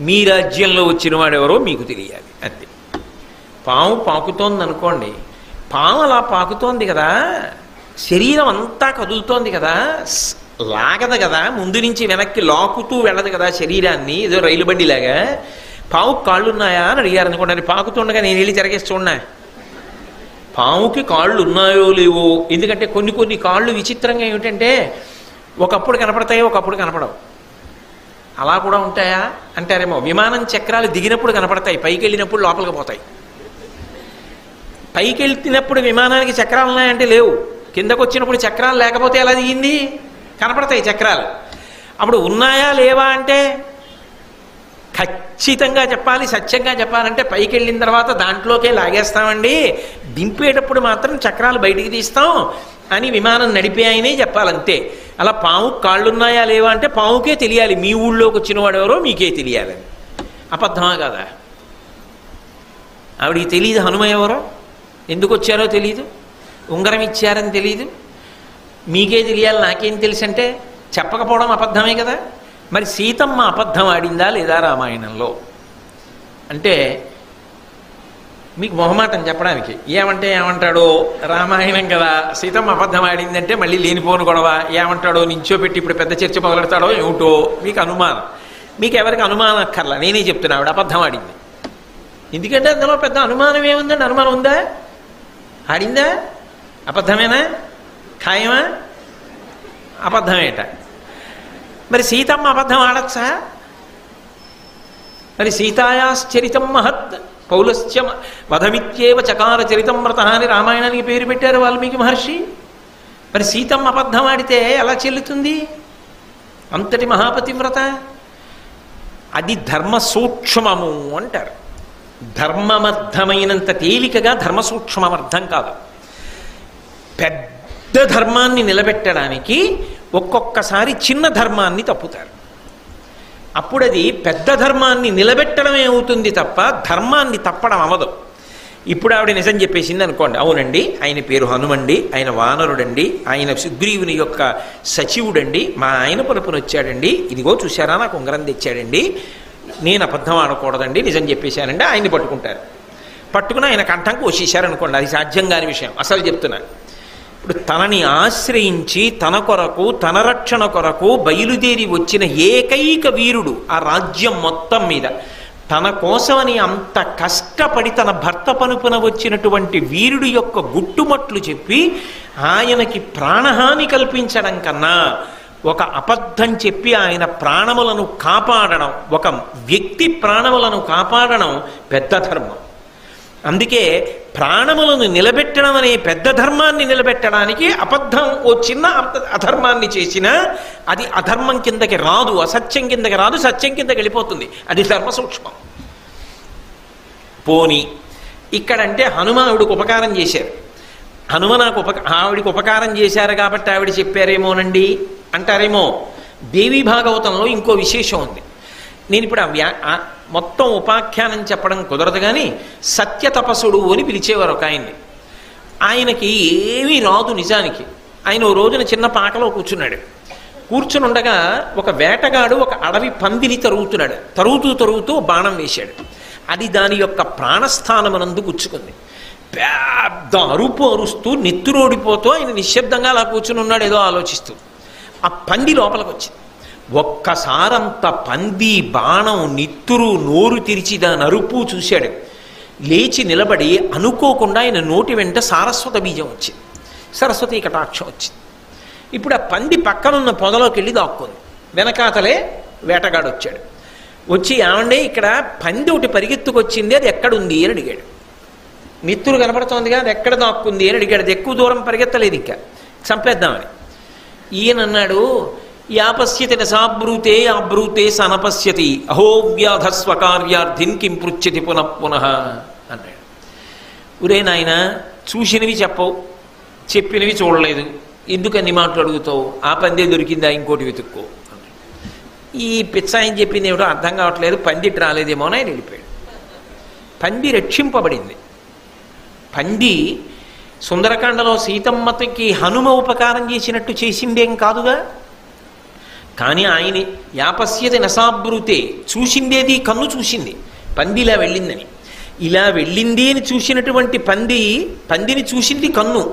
మీ రాజ్యంలో వచ్చినవాడెవరో మీకు తెలియాలి అంతే. పాము పాకుతోంది అనుకోండి, పాము అలా పాకుతోంది కదా, శరీరం అంతా కదులుతోంది కదా, లాగదు కదా, ముందు నుంచి వెనక్కి లాకుతూ వెళ్ళదు కదా శరీరాన్ని, ఏదో రైలు బండిలాగా. పాము కాళ్ళున్నాయా అని అడిగారు అనుకోండి. అది పాకుతుండగా నేను వెళ్ళి తిరగేసి చూడనా, పాముకి కాళ్ళు ఉన్నాయో లేవో. ఎందుకంటే కొన్ని కాళ్ళు విచిత్రంగా ఏమిటంటే ఒకప్పుడు కనపడతాయి, ఒకప్పుడు కనపడవు. అలా కూడా ఉంటాయా అంటారేమో. విమానం చక్రాలు దిగినప్పుడు కనపడతాయి, పైకి వెళ్ళినప్పుడు లోపలికి పోతాయి. పైకి వెళ్తున్నప్పుడు విమానానికి చక్రాలు ఉన్నాయంటే లేవు, కిందకు వచ్చినప్పుడు చక్రాలు లేకపోతే ఎలా దిగింది? కనపడతాయి చక్రాలు. అప్పుడు ఉన్నాయా లేవా అంటే ఖచ్చితంగా చెప్పాలి, సత్యంగా చెప్పాలంటే పైకి వెళ్ళిన తర్వాత దాంట్లోకే లాగేస్తామండి, దింపేటప్పుడు మాత్రం చక్రాలు బయటికి తీస్తాం అని విమానం నడిపే ఆయనే చెప్పాలంతే. అలా పాము కాళ్ళున్నాయా లేవా అంటే పాముకే తెలియాలి, మీ ఊళ్ళోకి వచ్చిన వాడెవరో మీకే తెలియాలని. అబద్ధమా కాదా? ఆవిడికి తెలియదు హనుమ ఎవరో, ఎందుకు వచ్చారో తెలియదు, ఉంగరం ఇచ్చారని తెలియదు, మీకే తెలియాలి నాకేం తెలుసు అంటే చెప్పకపోవడం అబద్ధమే కదా. మరి సీతమ్మ అబద్ధం ఆడిందా లేదా రామాయణంలో అంటే మీకు మొహమాటం చెప్పడానికి. ఏమంటాడో రామాయణం కదా, సీతమ్మ అబద్ధం ఆడిందంటే మళ్ళీ లేనిపోను గొడవ, ఏమంటాడో నించోపెట్టి ఇప్పుడు పెద్ద చర్చ మొదలెడతాడో ఏమిటో మీకు అనుమానం. మీకు ఎవరికి అనుమానం అక్కర్లా, నేనే చెప్తున్నా ఆవిడ అబద్ధం ఆడింది. ఎందుకంటే అందులో పెద్ద అనుమానం ఏముందండి? అనుమానం ఉందా? ఆడిందా? అబద్ధమేనా? ఖాయమా? అబద్ధమేట. మరి సీతమ్మ అబద్ధం ఆడచ్చా? మరి సీతాయాశ్చరితం మహత్ పౌలశ్చ వధమిత్యేవ చకార చరితం వ్రత అని రామాయణానికి పేరు పెట్టారు వాల్మీకి మహర్షి. మరి సీతమ్మ అబద్ధం ఆడితే ఎలా చెల్లుతుంది? అంతటి మహాపతివ్రత. అది ధర్మ సూక్ష్మము అంటారు. ధర్మమర్థమైనంత తేలికగా ధర్మ సూక్ష్మం అర్థం కాదు. పెద్ద ధర్మాన్ని నిలబెట్టడానికి ఒక్కొక్కసారి చిన్న ధర్మాన్ని తప్పుతారు. అప్పుడు అది పెద్ద ధర్మాన్ని నిలబెట్టడమే అవుతుంది తప్ప ధర్మాన్ని తప్పడం అవ్వదు. ఇప్పుడు ఆవిడ నిజం చెప్పేసింది అనుకోండి, అవునండి ఆయన పేరు హనుమండి, ఆయన వానరుడండి, ఆయన సుగ్రీవుని యొక్క సచివుడండి, మా ఆయన పరుపున వచ్చాడండి, ఇదిగో చూశారా నాకు ఉంగరం తెచ్చాడండి, నేను అబద్ధం ఆడకూడదండి నిజం చెప్పేశానండి, ఆయన్ని పట్టుకుని ఆయన కంఠం కోసేశారనుకోండి, అది సాధ్యం కాని విషయం. అసలు చెప్తున్నా, ఇప్పుడు తనని ఆశ్రయించి తన కొరకు తన రక్షణ కొరకు బయలుదేరి వచ్చిన ఏకైక వీరుడు ఆ రాజ్యం మొత్తం మీద తన కోసమని అంత కష్టపడి తన భర్త పనుపున వచ్చినటువంటి వీరుడు యొక్క గుట్టుమట్లు చెప్పి ఆయనకి ప్రాణహాని కల్పించడం కన్నా ఒక అబద్ధం చెప్పి ఆయన ప్రాణములను కాపాడడం, ఒక వ్యక్తి ప్రాణములను కాపాడడం పెద్ద ధర్మం. అందుకే ప్రాణములను నిలబెట్టడం అనే పెద్ద ధర్మాన్ని నిలబెట్టడానికి అబద్ధం ఓ చిన్న అధర్మాన్ని చేసినా అది అధర్మం కిందకి రాదు, అసత్యం కిందకి రాదు, సత్యం కిందకి వెళ్ళిపోతుంది. అది ధర్మ సూక్ష్మం. పోని ఇక్కడంటే హనుమానుడికి ఉపకారం చేశారు. ఆవిడికి ఉపకారం చేశారు కాబట్టి ఆవిడ చెప్పారేమోనండి అంటారేమో. దేవీ భాగవతంలో ఇంకో విశేషం ఉంది. నేను ఇప్పుడు మొత్తం ఉపాఖ్యానం చెప్పడం కుదరదు, కానీ సత్య తపస్సుడు అని పిలిచేవారు ఒక ఆయన్ని. ఆయనకి ఏమీ రాదు నిజానికి. ఆయన ఓ రోజున చిన్న పాకలో కూర్చున్నాడు. కూర్చుని ఉండగా ఒక వేటగాడు ఒక అడవి పందిని తరుగుతూ బాణం వేశాడు. అది దాని యొక్క ప్రాణస్థానమునందు గుచ్చుకుంది. పెద్ద అరుపు అరుస్తూ నెత్తురోడిపోతూ ఆయన నిశ్శబ్దంగా అలా కూర్చుని ఉన్నాడు, ఏదో ఆలోచిస్తూ. ఆ పంది లోపలికి వచ్చింది. ఒక్కసారంత పంది బాణం నిత్తురు నోరు తెరిచి దాని అరుపు చూశాడు. లేచి నిలబడి అనుకోకుండా ఆయన నోటి వెంట సారస్వత బీజం వచ్చింది, సరస్వతీ కటాక్షం వచ్చింది. ఇప్పుడు ఆ పంది పక్కనున్న పొదలోకి వెళ్ళి దాక్కుంది. వెనకాతలే వేటగాడు వచ్చాడు. వచ్చి ఏమండే ఇక్కడ పంది ఒకటి పరిగెత్తుకొచ్చింది, అది ఎక్కడుంది అని అడిగాడు. నిత్తురు కనపడుతోందిగా, అది ఎక్కడ దాక్కుంది అని అడిగాడు. అది ఎక్కువ దూరం పరిగెత్తలేదు, ఇంకా చంపేద్దామని. ఈయన అన్నాడు, యాపశ్యతి నసాబ్రూతే ఆబ్రూతే సనపశ్యతి అహో వ్యాధ స్వకార్యార్థిన్ కిం పృచ్యతి పునః అన్నాడు. ఒరే నాయన, చూసినవి చెప్పవు, చెప్పినవి చూడలేదు, ఎందుకు అన్ని మాటలు అడుగుతావు? ఆ పందే దొరికిందా, ఇంకోటి వెతుక్కో. ఈ పిచ్చాయని చెప్పింది ఏమిటో అర్థం కావట్లేదు, పందిటి రాలేదేమో అని ఆయన వెళ్ళిపోయాడు. పంది రక్షింపబడింది. పంది సుందరకాండలో సీతమ్మకి హనుమ ఉపకారం చేసినట్టు చేసిందేం కాదుగా. కానీ ఆయన యాపశ్యతి నసాబ్రుతే, చూసిందేది కన్ను చూసింది, పంది ఇలా వెళ్ళిందని. ఇలా వెళ్ళింది అని చూసినటువంటి పందిని చూసింది కన్ను.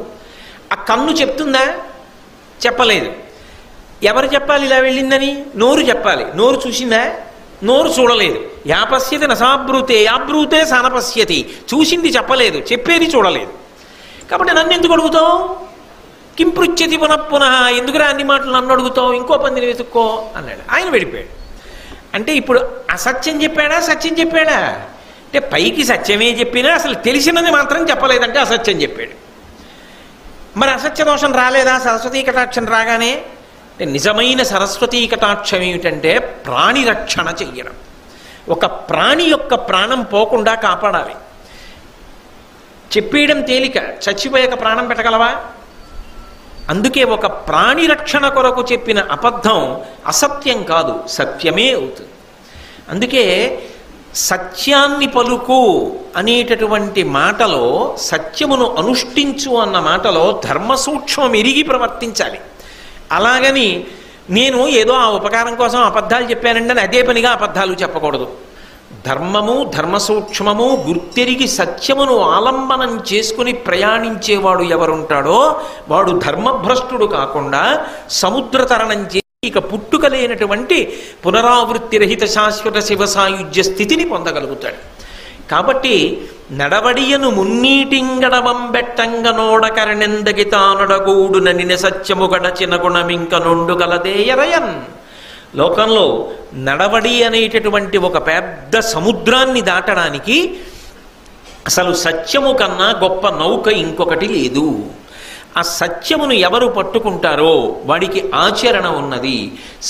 ఆ కన్ను చెప్తుందా? చెప్పలేదు. ఎవరు చెప్పాలి ఇలా వెళ్ళిందని? నోరు చెప్పాలి. నోరు చూసిందా? నోరు చూడలేదు. యాపశ్యతి నసాబ్రూతే ఆబ్రూతే సనపశ్యతి, చూసింది చెప్పలేదు, చెప్పేది చూడలేదు. కాబట్టి నన్ను ఎందుకు అడుగుతావు? కిం పృచ్యతి పునః, ఎందుకురా అన్ని మాటలు నన్ను అడుగుతావు? ఇంకో పందిని వెతుక్కో అన్నాడు. ఆయన వెళ్ళిపోయాడు. అంటే ఇప్పుడు అసత్యం చెప్పాడా, సత్యం చెప్పాడా? అంటే పైకి సత్యమే చెప్పినా అసలు తెలిసినది మాత్రం చెప్పలేదంటే అసత్యం చెప్పాడు. మరి అసత్య దోషం రాలేదా సరస్వతీ కటాక్షం రాగానే? నిజమైన సరస్వతీ కటాక్షం ఏమిటంటే ప్రాణి రక్షణ చెయ్యడం. ఒక ప్రాణి యొక్క ప్రాణం పోకుండా కాపాడాలి. చెప్పేయడం తేలిక, చచ్చిపోయాక ప్రాణం పెట్టగలవా? అందుకే ఒక ప్రాణి రక్షణ కొరకు చెప్పిన అబద్ధం అసత్యం కాదు, సత్యమే అవుతుంది. అందుకే సత్యాన్ని పలుకు అనేటటువంటి మాటలో, సత్యమును అనుష్ఠించు అన్న మాటలో ధర్మసూక్ష్మం ఎరిగి ప్రవర్తించాలి. అలాగని నేను ఏదో ఆ ఉపకారం కోసం అబద్ధాలు చెప్పానండి అని అదే పనిగా అబద్ధాలు చెప్పకూడదు. ధర్మము, ధర్మసూక్ష్మము గుర్తెరిగి సత్యమును ఆలంబనం చేసుకుని ప్రయాణించేవాడు ఎవరుంటాడో వాడు ధర్మభ్రష్టుడు కాకుండా సముద్ర తరణం చేసి ఇక పుట్టుక లేనటువంటి పునరావృత్తి రహిత శాశ్వత శివ సాయుధ్య స్థితిని పొందగలుగుతాడు. కాబట్టి నడవడియను మున్నీటింగడవంబెట్టంగ నోడకరణెందగి తానొడగూడున నిన సత్యము గడచిన గుణమింక నొండు గలదేయరయన్. లోకంలో నడవడి అనేటటువంటి ఒక పెద్ద సముద్రాన్ని దాటడానికి అసలు సత్యము కన్నా గొప్ప నౌక ఇంకొకటి లేదు. ఆ సత్యమును ఎవరు పట్టుకుంటారో వాడికి ఆచరణ ఉన్నది.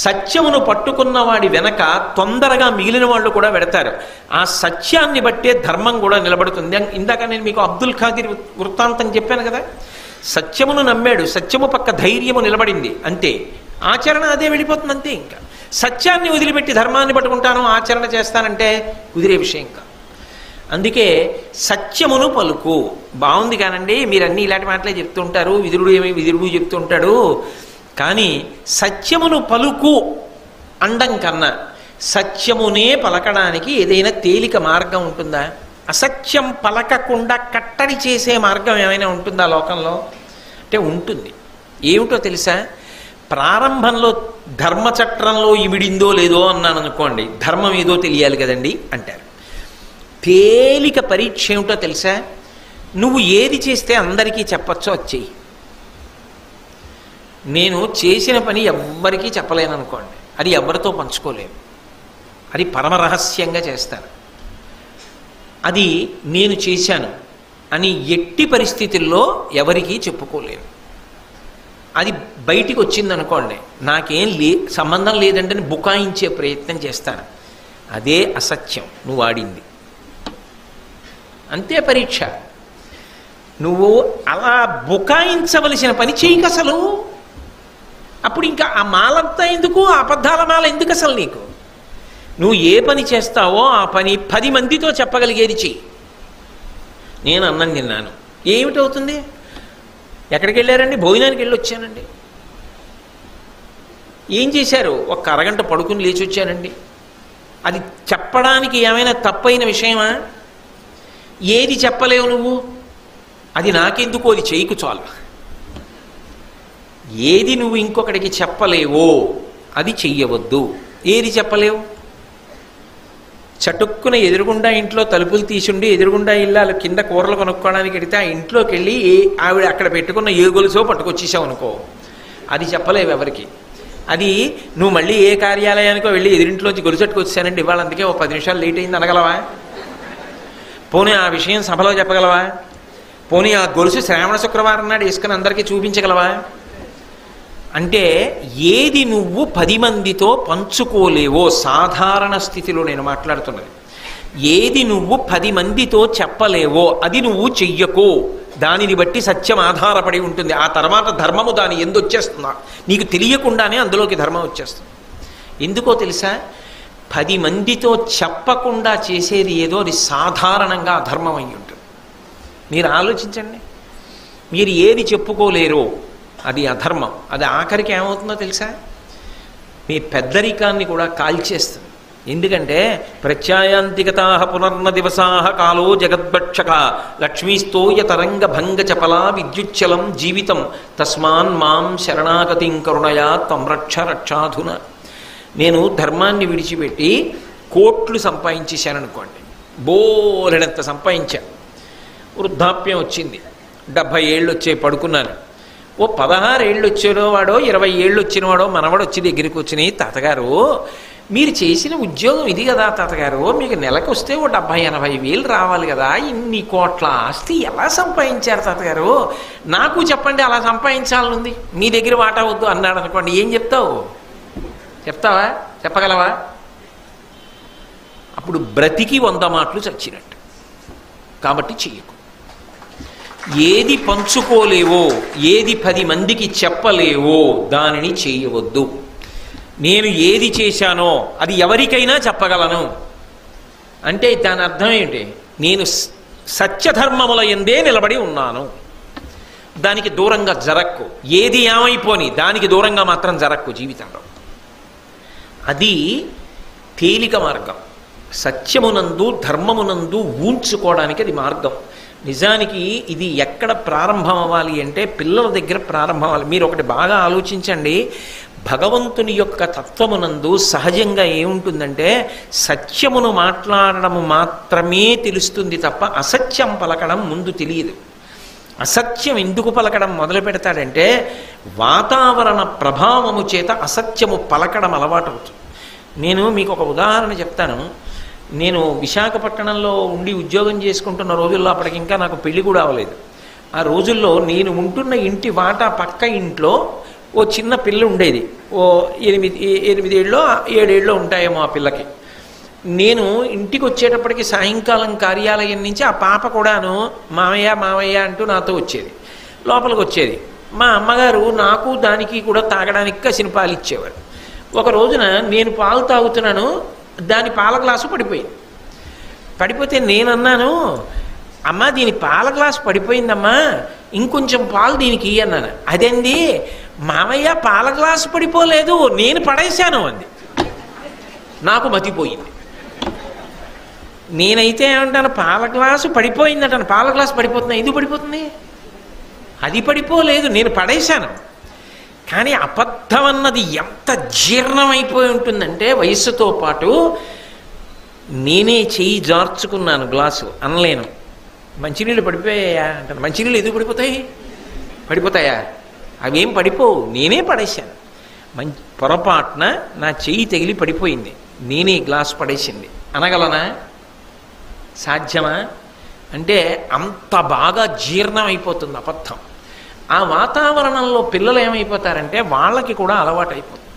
సత్యమును పట్టుకున్న వాడి వెనక తొందరగా మిగిలిన వాళ్ళు కూడా పెడతారు. ఆ సత్యాన్ని బట్టే ధర్మం కూడా నిలబడుతుంది. ఇందాక నేను మీకు అబ్దుల్ ఖాదిర్ వృత్తాంతం చెప్పాను కదా. సత్యమును నమ్మాడు, సత్యము పక్క ధైర్యము నిలబడింది, అంతే. ఆచరణ అదే వెళ్ళిపోతుంది, అంతే. ఇంకా సత్యాన్ని వదిలిపెట్టి ధర్మాన్ని పట్టుకుంటాను, ఆచరణ చేస్తానంటే కుదిరే విషయం కాదు. అందుకే సత్యమును పలుకు. బాగుంది కానండి, మీరన్నీ ఇలాంటి మాటలే చెప్తుంటారు, విదురుడు చెప్తుంటాడు. కానీ సత్యమును పలుకు అండం కన్నా సత్యమునే పలకడానికి ఏదైనా తేలిక మార్గం ఉంటుందా? అసత్యం పలకకుండా కట్టడి చేసే మార్గం ఏమైనా ఉంటుందా లోకంలో? అంటే ఉంటుంది. ఏమిటో తెలుసా? ప్రారంభంలో ధర్మచట్రంలో ఇమిడిందో లేదో అన్నాను అనుకోండి, ధర్మం ఏదో తెలియాలి కదండి అంటారు. తేలిక పరీక్ష ఏమిటో తెలుసా? నువ్వు ఏది చేస్తే అందరికీ చెప్పచ్చో అది చెయ్యి. నేను చేసిన పని ఎవ్వరికీ చెప్పలేను అనుకోండి, అది ఎవరితో పంచుకోలేను, అది పరమరహస్యంగా చేస్తాను. అది నేను చేశాను అని ఎట్టి పరిస్థితుల్లో ఎవరికీ చెప్పుకోలేను. అది బయటికి వచ్చిందనుకోండి, నాకేం సంబంధం లేదంటే బుకాయించే ప్రయత్నం చేస్తాను. అదే అసత్యం నువ్వు ఆడింది. అంతే పరీక్ష. నువ్వు అలా బుకాయించవలసిన పని చేయక అసలు. అప్పుడు ఇంకా ఆ మాలంతా ఎందుకు, ఆ అబద్ధాల మాల ఎందుకు అసలు నీకు? నువ్వు ఏ పని చేస్తావో ఆ పని 10 మందితో చెప్పగలిగేది చెయ్యి. నేను అన్నం తిన్నాను, ఏమిటవుతుంది? ఎక్కడికి వెళ్ళారండి? భోజనానికి వెళ్ళి వచ్చానండి. ఏం చేశారు? ఒక అరగంట పడుకుని లేచి వచ్చానండి. అది చెప్పడానికి ఏమైనా తప్పైన విషయమా? ఏది చెప్పలేవు నువ్వు, అది నాకెందుకు, అది చేయకు చాలు. ఏది నువ్వు ఇంకొకటికి చెప్పలేవో అది చెయ్యవద్దు. ఏది చెప్పలేవు? చటుక్కున ఎదురుగుండా ఇంట్లో తలుపులు తీసుండి ఎదురుగుండా ఇల్లాలు కింద కూరలు కొనుక్కోవడానికి వెడితే ఆ ఇంట్లోకి వెళ్ళి ఆవిడ అక్కడ పెట్టుకున్న ఏ గొలుసో పట్టుకొచ్చేసావు అనుకో, అది చెప్పలేవు ఎవరికి. అది నువ్వు మళ్ళీ ఏ కార్యాలయానికో వెళ్ళి ఎదురింట్లోంచి గొలుసట్టుకు వచ్చానండి ఇవాళ, అందుకే ఓ 10 నిమిషాలు లేట్ అయింది అనగలవా? పోనీ ఆ విషయం సభలో చెప్పగలవా? పోనీ ఆ గొలుసు శ్రావణ శుక్రవారం నాడు వేసుకుని అందరికీ చూపించగలవా? అంటే ఏది నువ్వు 10 మందితో పంచుకోలేవో, సాధారణ స్థితిలో నేను మాట్లాడుతున్నది, ఏది నువ్వు 10 మందితో చెప్పలేవో అది నువ్వు చెయ్యకో. దానిని బట్టి సత్యం ఆధారపడి ఉంటుంది. ఆ తర్వాత ధర్మము దాని ఎందు వచ్చేస్తుందా నీకు తెలియకుండానే అందులోకి ధర్మం వచ్చేస్తుంది. ఎందుకో తెలుసా? 10 మందితో చెప్పకుండా చేసేది ఏదో అది సాధారణంగా అధర్మం అయి ఉంటుంది. మీరు ఆలోచించండి. మీరు ఏది చెప్పుకోలేరో అది అధర్మం. అది ఆఖరికి ఏమవుతుందో తెలుసా? మీ పెద్దరికాన్ని కూడా కాల్చేస్తుంది. ఎందుకంటే ప్రత్యాయాంతికతా పునర్న దివసా కాలో జగద్భక్షక లక్ష్మీస్తోయ తరంగ భంగ చపలా విద్యుచ్చలం జీవితం తస్మాన్ మాం శరణాగతిం కరుణయా త్వం రక్ష రక్షాధున. నేను ధర్మాన్ని విడిచిపెట్టి కోట్లు సంపాదించేశాననుకోండి, బోలెడంత సంపాదించాను, వృద్ధాప్యం వచ్చింది, 70 ఏళ్ళు వచ్చాయి, పడుకున్నాను. ఓ 16 ఏళ్ళు వచ్చేనో వాడో 20 ఏళ్ళు వచ్చినవాడో మనవాడు వచ్చి దగ్గరికి వచ్చినాయి, తాతగారు మీరు చేసిన ఉద్యోగం ఇది కదా తాతగారు, మీకు నెలకు వస్తే ఓ 70-80 వేలు రావాలి కదా, ఇన్ని కోట్ల ఆస్తి ఎలా సంపాదించారు తాతగారు, నాకు చెప్పండి, అలా సంపాదించాలనుంది, మీ దగ్గర వాటా వద్దు అన్నాడు అనుకోండి, ఏం చెప్తావు? చెప్తావా? చెప్పగలవా? అప్పుడు బ్రతికి 100 మాటలు చచ్చినట్టు. కాబట్టి చెయ్యకు. ఏది పంచుకోలేవో, ఏది 10 మందికి చెప్పలేవో దానిని చేయవద్దు. నేను ఏది చేశానో అది ఎవరికైనా చెప్పగలను అంటే దాని అర్థం ఏంటి? నేను సత్యధర్మముల యందే నిలబడి ఉన్నాను, దానికి దూరంగా జరక్కు. ఏది ఏమైపోని దానికి దూరంగా మాత్రం జరక్కు జీవితంలో. అది తేలిక మార్గం. సత్యమునందు ధర్మమునందు ఊంచుకోవడానికి అది మార్గం. నిజానికి ఇది ఎక్కడ ప్రారంభం అవ్వాలి అంటే పిల్లల దగ్గర ప్రారంభం అవ్వాలి. మీరు ఒకటి బాగా ఆలోచించండి. భగవంతుని యొక్క తత్వమునందు సహజంగా ఏముంటుందంటే సత్యమును మాట్లాడడము మాత్రమే తెలుస్తుంది తప్ప అసత్యం పలకడం ముందు తెలియదు. అసత్యం ఎందుకు పలకడం మొదలు పెడతాడంటే వాతావరణ ప్రభావము చేత అసత్యము పలకడం అలవాటు అవుతుంది. నేను మీకు ఒక ఉదాహరణ చెప్తాను. నేను విశాఖపట్నంలో ఉండి ఉద్యోగం చేసుకుంటున్న రోజుల్లో, అప్పటికి ఇంకా నాకు పెళ్లి కూడా అవ్వలేదు, ఆ రోజుల్లో నేను ఉంటున్న ఇంటి వాటా పక్క ఇంట్లో ఓ చిన్న పిల్ల ఉండేది. ఓ 8 ఏళ్ళో 7 ఏళ్ళో ఉంటాయేమో ఆ పిల్లకి. నేను ఇంటికి వచ్చేటప్పటికి సాయంకాలం కార్యాలయం నుంచి ఆ పాప కూడాను మామయ్య మామయ్య అంటూ నాతో వచ్చేది, లోపలికి వచ్చేది. మా అమ్మగారు నాకు దానికి కూడా తాగడానికి కసిన పాలు ఇచ్చేవారు. ఒక రోజున నేను పాలు తాగుతున్నాను, దాని పాల గ్లాసు పడిపోయింది. పడిపోతే నేనన్నాను, అమ్మ దీని పాల గ్లాసు పడిపోయిందమ్మా, ఇంకొంచెం పాలు దీనికి అన్నాను. అదండి మామయ్య పాల గ్లాసు పడిపోలేదు, నేను పడేశాను అంది. నాకు మతిపోయింది. నేనైతే ఏమంటాను, పాల గ్లాసు పడిపోయిందంటాను. పాల గ్లాసు పడిపోతున్నా, ఎందుకు పడిపోతుంది? అది పడిపోలేదు, నేను పడేశాను. కానీ అబద్ధం అన్నది ఎంత జీర్ణమైపోయి ఉంటుందంటే వయస్సుతో పాటు. నేనే చెయ్యి జార్చుకున్నాను, గ్లాసు అనలేను. మంచినీళ్ళు పడిపోయాయా అంటాను. మంచినీళ్ళు ఎందుకు పడిపోతాయి? పడిపోతాయా? అవేం పడిపోవు, నేనే పడేశాను. మంచి పొరపాటున నా చెయ్యి తగిలి పడిపోయింది, నేనే గ్లాస్ పడేసింది అనగలనా? సాధ్యమా? అంటే అంత బాగా జీర్ణమైపోతుంది అబద్ధం. ఆ వాతావరణంలో పిల్లలు ఏమైపోతారంటే వాళ్ళకి కూడా అలవాటైపోతుంది.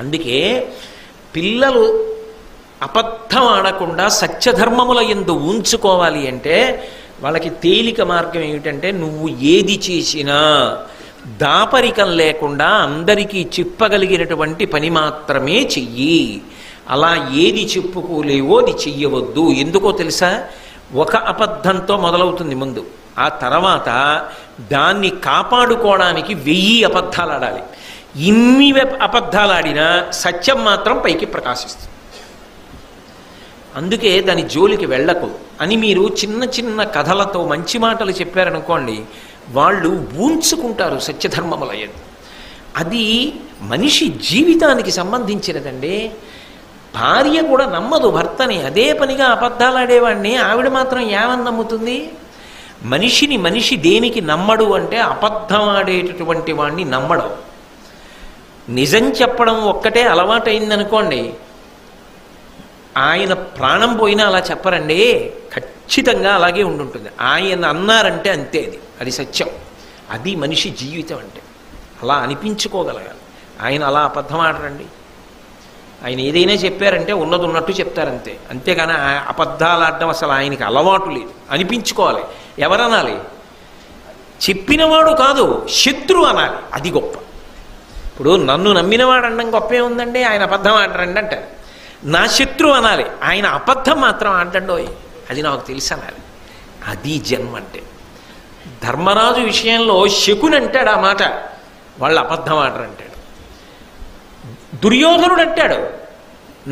అందుకే పిల్లలు అబద్ధం ఆడకుండా సత్యధర్మముల యందు ఉంచుకోవాలి అంటే వాళ్ళకి తేలిక మార్గం ఏమిటంటే, నువ్వు ఏది చేసినా దాపరికం లేకుండా అందరికీ చెప్పగలిగినటువంటి పని మాత్రమే చెయ్యి. అలా ఏది చెప్పుకోలేవో అది చెయ్యవద్దు. ఎందుకో తెలుసా? ఒక అబద్ధంతో మొదలవుతుంది ముందు, ఆ తర్వాత దాన్ని కాపాడుకోవడానికి 1000 అబద్ధాలు ఆడాలి. ఇన్ని అబద్ధాలు ఆడినా సత్యం మాత్రం పైకి ప్రకాశిస్తుంది. అందుకే దాని జోలికి వెళ్ళకు అని మీరు చిన్న చిన్న కథలతో మంచి మాటలు చెప్పారనుకోండి, వాళ్ళు ఊంచుకుంటారు సత్యధర్మములయ్యది. అది మనిషి జీవితానికి సంబంధించినదండి. భార్య కూడా నమ్మదు భర్తని, అదే పనిగా అబద్ధాలు ఆడేవాడిని ఆవిడ మాత్రం ఏమని నమ్ముతుంది? మనిషిని మనిషి దేనికి నమ్మడు అంటే అబద్ధం ఆడేటటువంటి వాడిని నమ్మడం. నిజం చెప్పడం ఒక్కటే అలవాటైందనుకోండి, ఆయన ప్రాణం పోయినా అలా చెప్పరండి, ఖచ్చితంగా అలాగే ఉండుంటుంది. ఆయన అన్నారంటే అంతే, అది సత్యం. అది మనిషి జీవితం అంటే. అలా అనిపించుకోగలగాలి. ఆయన అలా అబద్ధం ఆడరండి. ఆయన ఏదైనా చెప్పారంటే ఉన్నది ఉన్నట్టు చెప్తారంతే. అంతేగాని అబద్ధాలు ఆడడం అసలు ఆయనకి అలవాటు లేదు. అనిపించుకోవాలి. ఎవరనాలి? చెప్పినవాడు కాదు, శత్రువు అనాలి. అది గొప్ప. ఇప్పుడు నన్ను నమ్మినవాడు అనడం గొప్పే ఉందండి, ఆయన అబద్ధం ఆడరండి అంటారు. నా శత్రువు అనాలి, ఆయన అబద్ధం మాత్రం ఆడండోయ్, అది నాకు తెలుసు అనాలి. అది జన్మ అంటే. ధర్మరాజు విషయంలో శకుని అంటాడు ఆ మాట, వాళ్ళు అబద్ధం ఆడరంటాడు. దుర్యోధనుడు అంటాడు,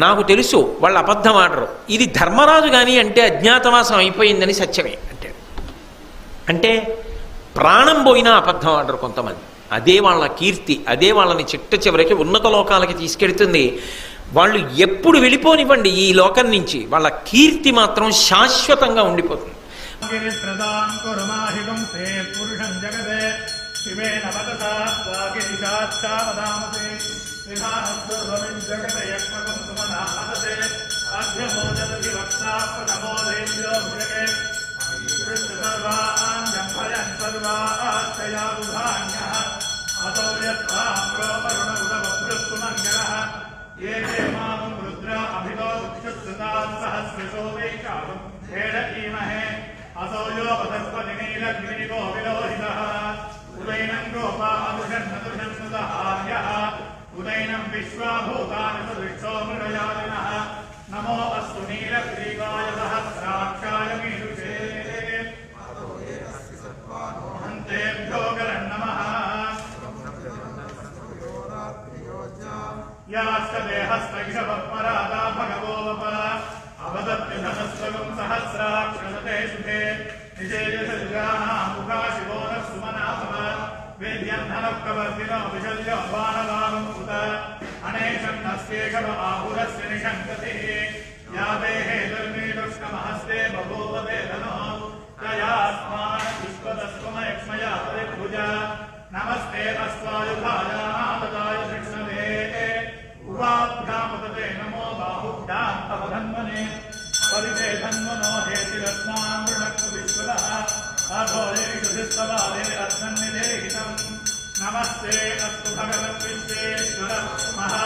నాకు తెలుసు వాళ్ళు అబద్ధం ఆడరు. ఇది ధర్మరాజు కానీ అంటే అజ్ఞాతవాసం అయిపోయిందని సత్యమే అంటాడు. అంటే ప్రాణం పోయినా అబద్ధం ఆడరు కొంతమంది. అదే వాళ్ళ కీర్తి, అదే వాళ్ళని చిట్ట చివరికి ఉన్నత లోకాలకి తీసుకెడుతుంది. వాళ్ళు ఎప్పుడు వెళ్ళిపోనివ్వండి ఈ లోకం నుంచి, వాళ్ళ కీర్తి మాత్రం శాశ్వతంగా ఉండిపోతుంది. నమో అస్తు నీలగ్రీవాయ సహస్రాక్షాయ మీరుషే అంతేభ్యో గలన్నమః యాస్త దేహస్తైషవపరాదా భగవోవప అవదత్తి ధనస్వగం సహస్రాక్షరతే సుఖే నిజేయసజానాముఖా శివోన సుమనాభవ వేద్యం ధనఃకవర్తినో విశల్యో బాణవాగం ఉత అనేషన్నస్యేషవ ఆహురస్య నిషంకతి యాదేహే ధర్మీడుష్కమహస్తే బభూవ వేదనో తయాస్మాన్ విశ్వదస్వమయక్ష్మయా పరిభుజ నమస్తే అస్వాయుధాయానాదదాయ శిక్షణే ఉవాభ్యామతతే నమో బాహుభ్యాం తవ ధన్మనే పరితే ధన్మనో హేతిరత్నాం వృణక్తు విశ్వదః అఘోరేషు ధిస్తవాదే అస్మన్నిదేహితం నమస్తే అస్తు భగవత్ విశ్వేశ్వర మహా